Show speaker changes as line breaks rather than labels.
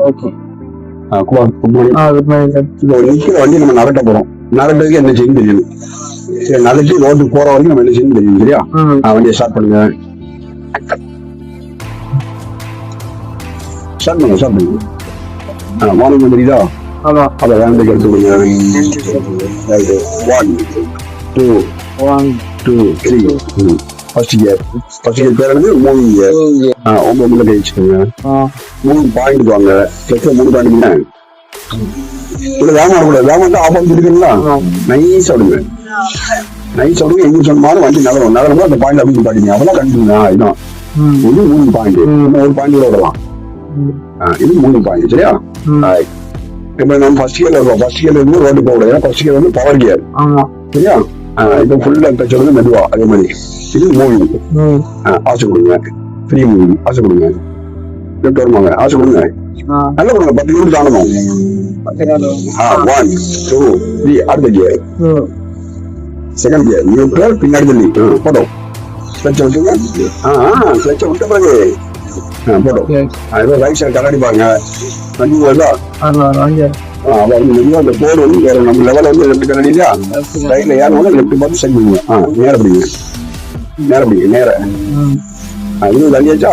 Okay.
Good morning. இப்போ நிக்கிற வண்டி நம்ம நகட்ட போறோம். நகட்டதுக்கு என்ன செய்யணும் தெரியணும். சரி, நகட்டி ரோட்டுக்கு போற வரைக்கும் நம்ம என்ன செய்யணும் தெரியும். சரியா? வண்டியை ஸ்டார்ட் பண்ணுங்க. ஸ்டார்ட் பண்ணுங்க. மார்னிங் தெரியுதா? அப்ப வேண்டிக்கு எடுத்துக்கோங்க. 1 2 3. ஃபர்ஸ்ட் கியர் பேர் வந்து மூவிங் கியர். 9 முள்ள கை வச்சுக்கோங்க. 3 பாயிண்ட் வாங்க. கிளட்ச்ல 3 பாயிண்ட். வேகமா இருக்கக்கூடாது. வேகமா ஆஃப் பண்ணி இருக்கீங்களா? நைஸ் விடுங்க. எங்க சொன்னாலும் வண்டி நகரும் அந்த பாயிண்ட் அப்படி பாத்தீங்க. அப்பதான் கண்டிப்பா இதுதான் இது 3 பாயிண்ட். ஒரு பாயிண்ட் கூட விடலாம். இது 3 பாயிண்ட். சரியா? இப்ப நம்ம ஃபர்ஸ்ட் கியர்ல இருக்கோம். ஃபர்ஸ்ட் கியர்ல இருந்து ரோடு போக முடியாது. ஃபர்ஸ்ட் கியர் வந்து பவர் கியர். சரியா? இப்போ ஃபுல்லா டச் வந்து மெதுவா. அதே மாதிரி இது மூவிங். ஆசை கொடுங்க. Free moving. ஆசை கொடுங்க. லெஃப்ட் வருவாங்க. ஆசை கொடுங்க. நல்லா கொடுங்க. 10 நிமிஷம் தாண்டணும். 1 2 3. அடுத்த கியர் செகண்ட் கியர் நியூட்ரல். பின்னாடி தள்ளி போட்டோம். கிளட்ச விட்டுங்க. கிளட்ச விட்ட பிறகு போட்டோம். ஏதோ ரைட் சைடு கண்ணாடி பாருங்க. வண்டி வருதா? அந்த போர்டு வந்து வேற நம்ம லெவல் வந்து லெஃப்ட் கண்ணாடி இல்லையா? ரைட்ல ஏறணும். லெஃப்ட் பார்த்து செக் பண்ணுங்க. நேர பிடிங்க. நேர இது தள்ளியாச்சா?